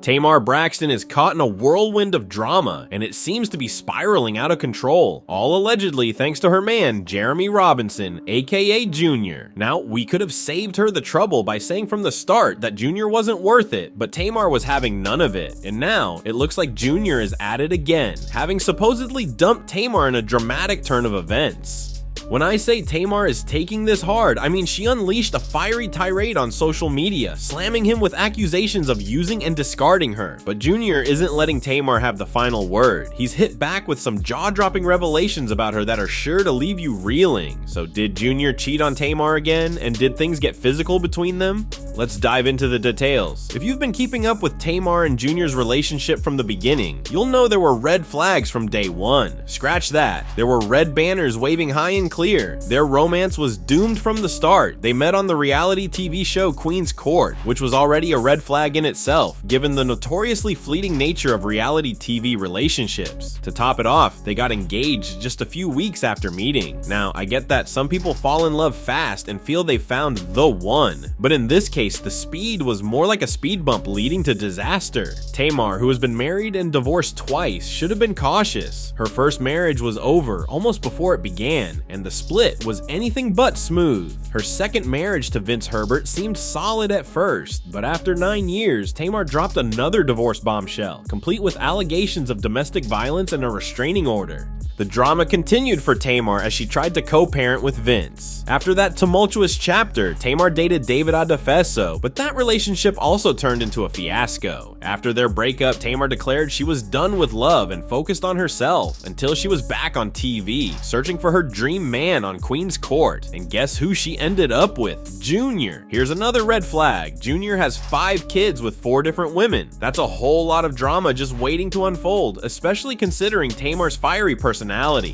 Tamar Braxton is caught in a whirlwind of drama, and it seems to be spiraling out of control, all allegedly thanks to her man, Jeremy Robinson, aka Junior. Now, we could have saved her the trouble by saying from the start that Junior wasn't worth it, but Tamar was having none of it, and now it looks like Junior is at it again, having supposedly dumped Tamar in a dramatic turn of events. When I say Tamar is taking this hard, I mean she unleashed a fiery tirade on social media, slamming him with accusations of using and discarding her. But Junior isn't letting Tamar have the final word. He's hit back with some jaw-dropping revelations about her that are sure to leave you reeling. So did Junior cheat on Tamar again, and did things get physical between them? Let's dive into the details. If you've been keeping up with Tamar and Junior's relationship from the beginning, you'll know there were red flags from day one. Scratch that. There were red banners waving high and clear. Their romance was doomed from the start. They met on the reality TV show Queen's Court, which was already a red flag in itself, given the notoriously fleeting nature of reality TV relationships. To top it off, they got engaged just a few weeks after meeting. Now, I get that some people fall in love fast and feel they found the one, but in this case, the speed was more like a speed bump leading to disaster. Tamar, who has been married and divorced twice, should have been cautious. Her first marriage was over almost before it began, and the split was anything but smooth. Her second marriage to Vince Herbert seemed solid at first, but after 9 years, Tamar dropped another divorce bombshell, complete with allegations of domestic violence and a restraining order. The drama continued for Tamar as she tried to co-parent with Vince. After that tumultuous chapter, Tamar dated David Adefeso, but that relationship also turned into a fiasco. After their breakup, Tamar declared she was done with love and focused on herself until she was back on TV, searching for her dream man on Queen's Court. And guess who she ended up with? Junior. Here's another red flag. Junior has 5 kids with 4 different women. That's a whole lot of drama just waiting to unfold, especially considering Tamar's fiery personality.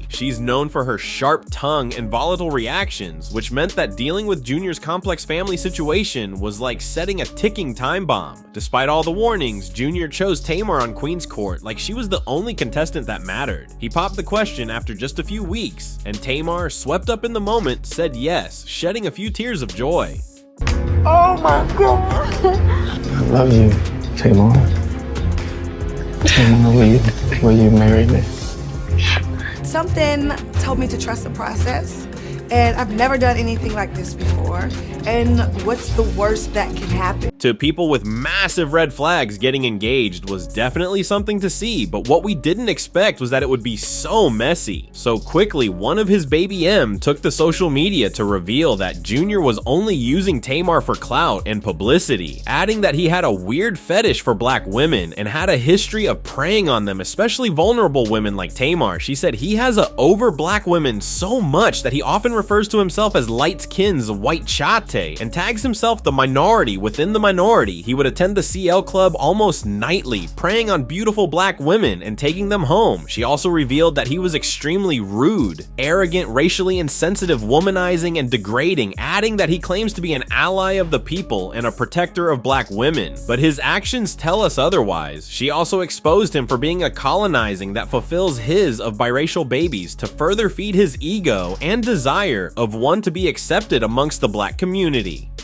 She's known for her sharp tongue and volatile reactions, which meant that dealing with Junior's complex family situation was like setting a ticking time bomb. Despite all the warnings, Junior chose Tamar on Queen's Court like she was the only contestant that mattered. He popped the question after just a few weeks, and Tamar, swept up in the moment, said yes, shedding a few tears of joy. Oh my God! I love you, Tamar. Tamar, will you marry me? Something told me to trust the process, and I've never done anything like this before. And what's the worst that can happen? To people with massive red flags, getting engaged was definitely something to see, but what we didn't expect was that it would be so messy. So quickly, one of his baby M took to social media to reveal that Junior was only using Tamar for clout and publicity, adding that he had a weird fetish for black women and had a history of preying on them, especially vulnerable women like Tamar. She said he has a over black women so much that he often refers to himself as light-skinn's white chate and tags himself the minority within the minority. He would attend the CL Club almost nightly, preying on beautiful black women and taking them home. She also revealed that he was extremely rude, arrogant, racially insensitive, womanizing, and degrading, adding that he claims to be an ally of the people and a protector of black women. But his actions tell us otherwise. She also exposed him for being a colonizing that fulfills his of biracial babies to further feed his ego and desire of one to be accepted amongst the black community.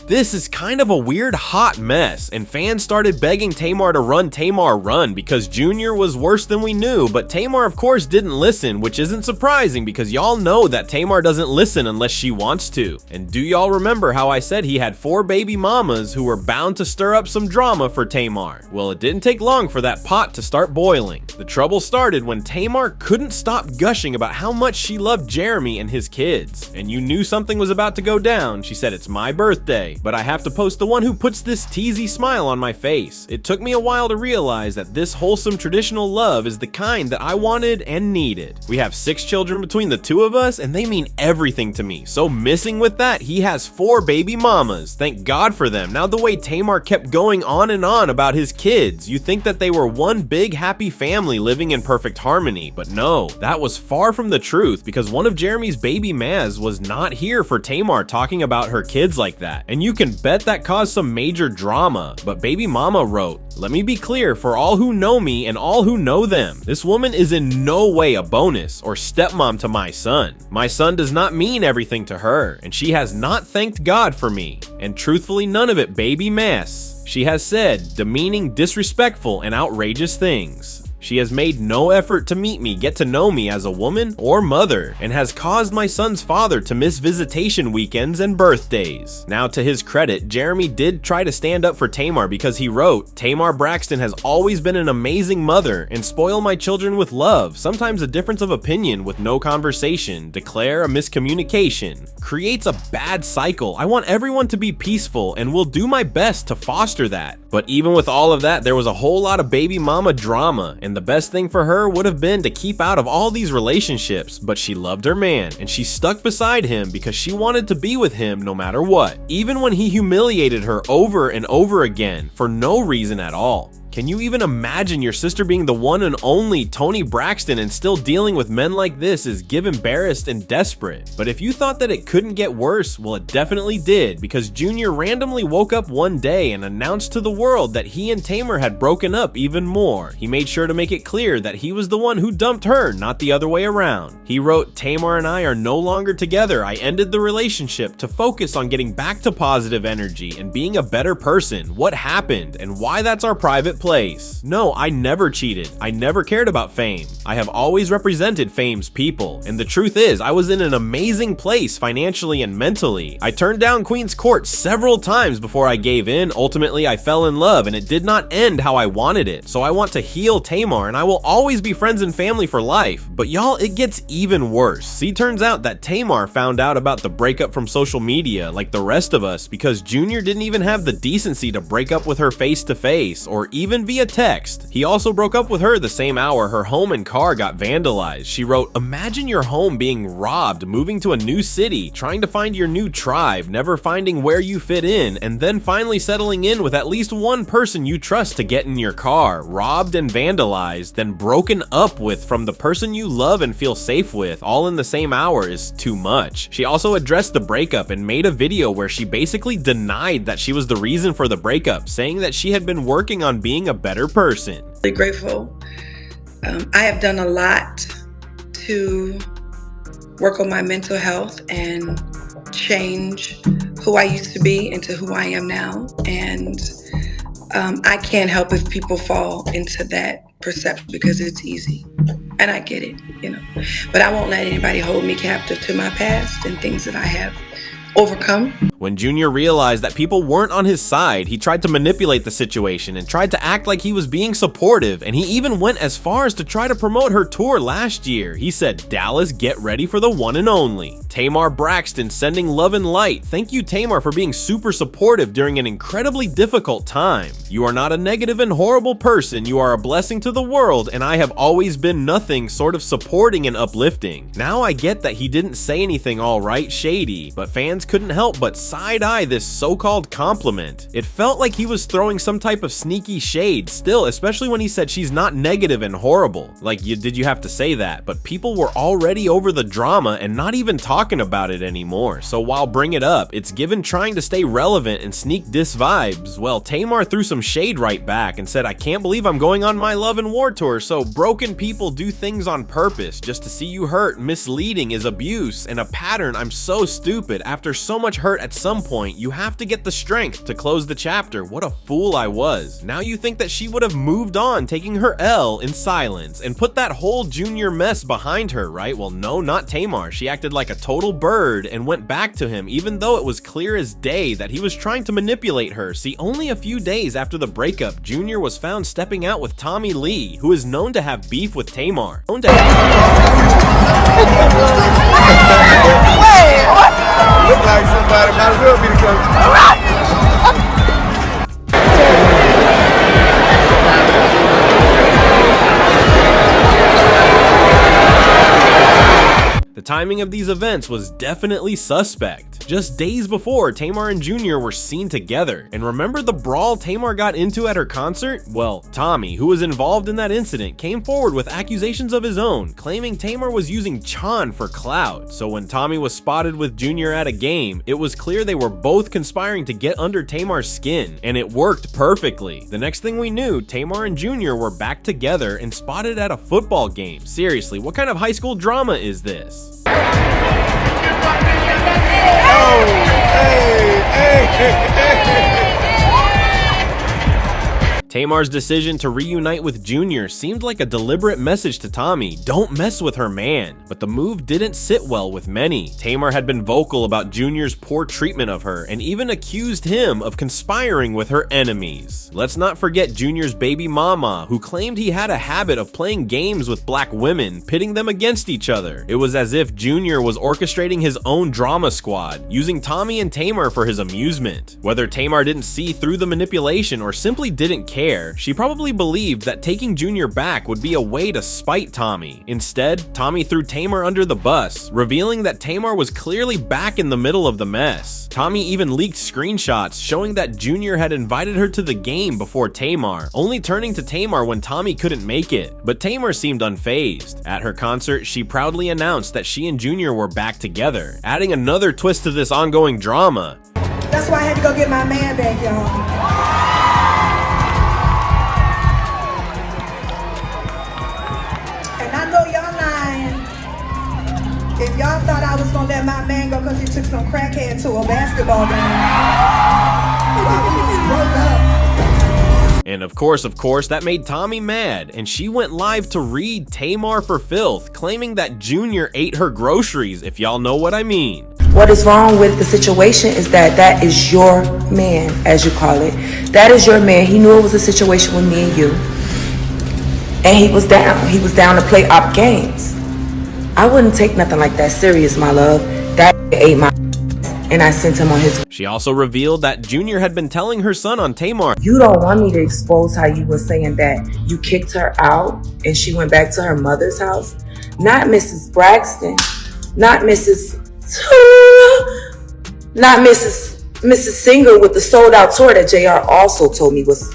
This is kind of a weird hot mess, and fans started begging Tamar to run Tamar run because Junior was worse than we knew, but Tamar of course didn't listen, which isn't surprising because y'all know that Tamar doesn't listen unless she wants to. And do y'all remember how I said he had 4 baby mamas who were bound to stir up some drama for Tamar? Well, it didn't take long for that pot to start boiling. The trouble started when Tamar couldn't stop gushing about how much she loved Jeremy and his kids. And you knew something was about to go down. She said, "It's my birthday, but I have to post the one who puts this teasy smile on my face." It took me a while to realize that this wholesome traditional love is the kind that I wanted and needed. We have 6 children between the 2 of us, and they mean everything to me. So missing with that, he has 4 baby mamas. Thank God for them. Now the way Tamar kept going on and on about his kids, you think that they were one big happy family living in perfect harmony, but no, that was far from the truth because one of Jeremy's baby mas was not here for Tamar talking about her kids like that. And you can bet that caused some major drama, but baby mama wrote, "Let me be clear for all who know me and all who know them. This woman is in no way a bonus or stepmom to my son. My son does not mean everything to her, and she has not thanked God for me. And truthfully, none of it baby mess." She has said demeaning, disrespectful, and outrageous things. She has made no effort to meet me, get to know me as a woman or mother, and has caused my son's father to miss visitation weekends and birthdays. Now, to his credit, Jeremy did try to stand up for Tamar because he wrote, "Tamar Braxton has always been an amazing mother and spoil my children with love, sometimes a difference of opinion with no conversation, declare a miscommunication, creates a bad cycle. I want everyone to be peaceful and will do my best to foster that." But even with all of that, there was a whole lot of baby mama drama, and the best thing for her would have been to keep out of all these relationships, but she loved her man, and she stuck beside him because she wanted to be with him no matter what, even when he humiliated her over and over again for no reason at all. Can you even imagine your sister being the one and only Tommie Braxton and still dealing with men like this is give embarrassed and desperate? But if you thought that it couldn't get worse, well, it definitely did, because Junior randomly woke up one day and announced to the world that he and Tamar had broken up even more. He made sure to make it clear that he was the one who dumped her, not the other way around. He wrote, "Tamar and I are no longer together. I ended the relationship to focus on getting back to positive energy and being a better person. What happened and why that's our private place. No, I never cheated. I never cared about fame. I have always represented fame's people. And the truth is, I was in an amazing place financially and mentally. I turned down Queen's Court several times before I gave in. Ultimately, I fell in love and it did not end how I wanted it. So I want to heal Tamar and I will always be friends and family for life." But y'all, it gets even worse. See, turns out that Tamar found out about the breakup from social media like the rest of us because Junior didn't even have the decency to break up with her face to face or even via text. He also broke up with her the same hour her home and car got vandalized. She wrote, "Imagine your home being robbed, moving to a new city, trying to find your new tribe, never finding where you fit in, and then finally settling in with at least one person you trust to get in your car, robbed and vandalized, then broken up with from the person you love and feel safe with, all in the same hour is too much." She also addressed the breakup and made a video where she basically denied that she was the reason for the breakup, saying that she had been working on being a better person. Really grateful. I have done a lot to work on my mental health and change who I used to be into who I am now. And I can't help if people fall into that perception because it's easy. And I get it, But I won't let anybody hold me captive to my past and things that I have overcome. When Junior realized that people weren't on his side, he tried to manipulate the situation and tried to act like he was being supportive, and he even went as far as to try to promote her tour last year. He said, "Dallas, get ready for the one and only." Tamar Braxton sending love and light. "Thank you, Tamar, for being super supportive during an incredibly difficult time. You are not a negative and horrible person. You are a blessing to the world, and I have always been nothing sort of supporting and uplifting." Now I get that he didn't say anything all right shady, but fans couldn't help but side-eye this so-called compliment. It felt like he was throwing some type of sneaky shade still, especially when he said she's not negative and horrible. Like, did you have to say that? But people were already over the drama and not even talking about it anymore. So while bring it up, it's given trying to stay relevant and sneak diss vibes. Well, Tamar threw some shade right back and said, "I can't believe I'm going on my love and war tour. So broken people do things on purpose just to see you hurt. Misleading is abuse and a pattern. I'm so stupid. After so much hurt at some point, you have to get the strength to close the chapter. What a fool I was." Now you think that she would have moved on, taking her L in silence and put that whole Junior mess behind her, right? Well, no, not Tamar. She acted like a total bird and went back to him, even though it was clear as day that he was trying to manipulate her. See, only a few days after the breakup, Junior was found stepping out with Tommie Lee, who is known to have beef with Tamar. Look like somebody might as well be the coach. The timing of these events was definitely suspect. Just days before, Tamar and Junior were seen together. And remember the brawl Tamar got into at her concert? Well, Tommie, who was involved in that incident, came forward with accusations of his own, claiming Tamar was using Chan for clout. So when Tommie was spotted with Junior at a game, it was clear they were both conspiring to get under Tamar's skin, and it worked perfectly. The next thing we knew, Tamar and Junior were back together and spotted at a football game. Seriously, what kind of high school drama is this? Tamar's decision to reunite with Junior seemed like a deliberate message to Tommie, don't mess with her man, but the move didn't sit well with many. Tamar had been vocal about Junior's poor treatment of her and even accused him of conspiring with her enemies. Let's not forget Junior's baby mama, who claimed he had a habit of playing games with black women, pitting them against each other. It was as if Junior was orchestrating his own drama squad, using Tommie and Tamar for his amusement. Whether Tamar didn't see through the manipulation or simply didn't care, she probably believed that taking Junior back would be a way to spite Tommie. Instead, Tommie threw Tamar under the bus, revealing that Tamar was clearly back in the middle of the mess. Tommie even leaked screenshots showing that Junior had invited her to the game before Tamar, only turning to Tamar when Tommie couldn't make it. But Tamar seemed unfazed. At her concert, she proudly announced that she and Junior were back together, adding another twist to this ongoing drama. That's why I had to go get my man back, y'all. And I know y'all lying. If y'all thought I was gonna let my man go because he took some crackhead to a basketball game, I was broke up. And of course, that made Tommie mad, and she went live to read Tamar for filth, claiming that Junior ate her groceries, if y'all know what I mean. What is wrong with the situation is that is your man, as you call it. That is your man. He knew it was a situation with me and you. And he was down. He was down to play op games. I wouldn't take nothing like that serious, my love. That ate my and I sent him on his. She also revealed that Junior had been telling her son on Tamar, you don't want me to expose how you were saying that you kicked her out and she went back to her mother's house. Not Mrs. Braxton. Not Mrs. Singer with the sold out tour that JR also told me was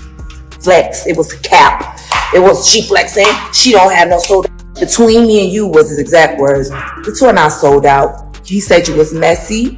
flex. It was cap. It was she flexing. She don't have no sold out. Between me and you was his exact words. The tour not sold out. He said you was messy.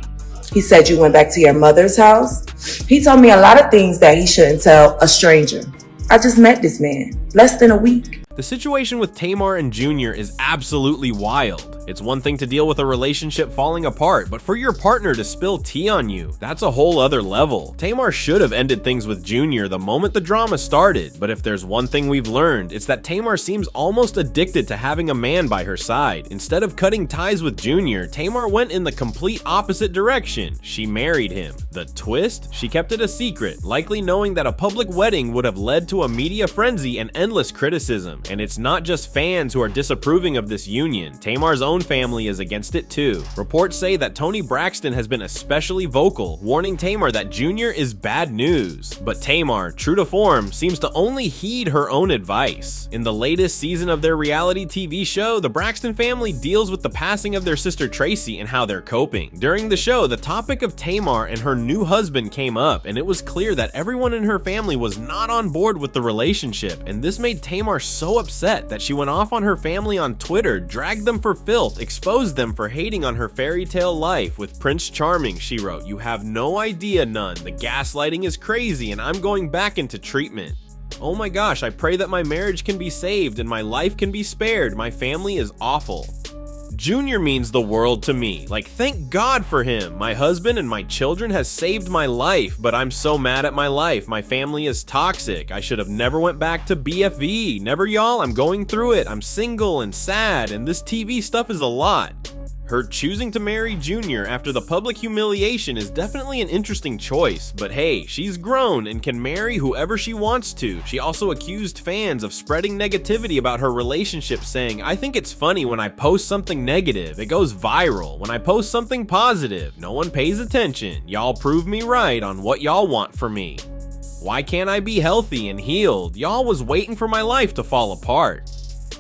He said you went back to your mother's house. He told me a lot of things that he shouldn't tell a stranger. I just met this man less than a week. The situation with Tamar and Junior is absolutely wild. It's one thing to deal with a relationship falling apart, but for your partner to spill tea on you, that's a whole other level. Tamar should have ended things with Junior the moment the drama started, but if there's one thing we've learned, it's that Tamar seems almost addicted to having a man by her side. Instead of cutting ties with Junior, Tamar went in the complete opposite direction. She married him. The twist? She kept it a secret, likely knowing that a public wedding would have led to a media frenzy and endless criticism. And it's not just fans who are disapproving of this union. Tamar's own family is against it too. Reports say that Tamar Braxton has been especially vocal, warning Tamar that Junior is bad news. But Tamar, true to form, seems to only heed her own advice. In the latest season of their reality TV show, the Braxton family deals with the passing of their sister Tracy and how they're coping. During the show, the topic of Tamar and her new husband came up, and it was clear that everyone in her family was not on board with the relationship, and this made Tamar so upset that she went off on her family on Twitter, dragged them for filth, exposed them for hating on her fairy tale life. With Prince Charming, she wrote, "You have no idea, none. The gaslighting is crazy and I'm going back into treatment. Oh my gosh, I pray that my marriage can be saved and my life can be spared. My family is awful. Junior means the world to me. Like, thank God for him. My husband and my children has saved my life, but I'm so mad at my life. My family is toxic. I should have never went back to BFV. Never, y'all. I'm going through it. I'm single and sad, and this TV stuff is a lot." Her choosing to marry Junior after the public humiliation is definitely an interesting choice, but hey, she's grown and can marry whoever she wants to. She also accused fans of spreading negativity about her relationship, saying, "I think it's funny when I post something negative, it goes viral. When I post something positive, no one pays attention. Y'all prove me right on what y'all want from me. Why can't I be healthy and healed? Y'all was waiting for my life to fall apart."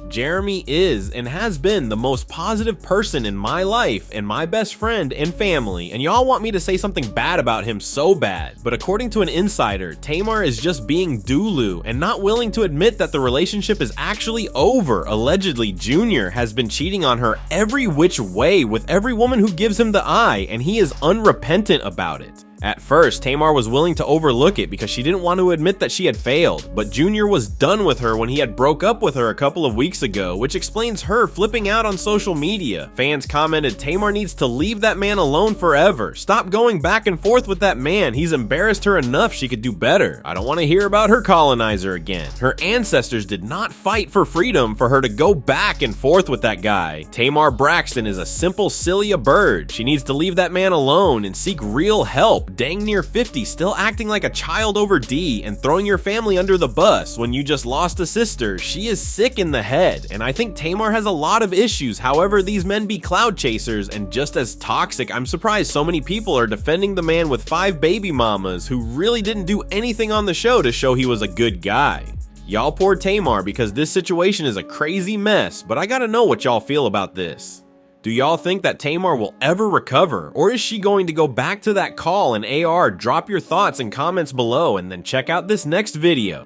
Jeremy is and has been the most positive person in my life and my best friend and family, and y'all want me to say something bad about him so bad. But according to an insider, Tamar is just being Dulu and not willing to admit that the relationship is actually over. Allegedly, Junior has been cheating on her every which way with every woman who gives him the eye, and he is unrepentant about it. At first, Tamar was willing to overlook it because she didn't want to admit that she had failed, but Junior was done with her when he had broke up with her a couple of weeks ago, which explains her flipping out on social media. Fans commented, "Tamar needs to leave that man alone forever. Stop going back and forth with that man. He's embarrassed her enough. She could do better. I don't want to hear about her colonizer again. Her ancestors did not fight for freedom for her to go back and forth with that guy. Tamar Braxton is a simple silly a bird. She needs to leave that man alone and seek real help. Dang near 50, still acting like a child over D and throwing your family under the bus when you just lost a sister. She is sick in the head, and I think Tamar has a lot of issues. However, these men be cloud chasers and just as toxic. I'm surprised so many people are defending the man with 5 baby mamas who really didn't do anything on the show to show he was a good guy. Y'all poor Tamar because this situation is a crazy mess, but I gotta know what y'all feel about this. Do y'all think that Tamar will ever recover, or is she going to go back to that call and AR? Drop your thoughts and comments below and then check out this next video.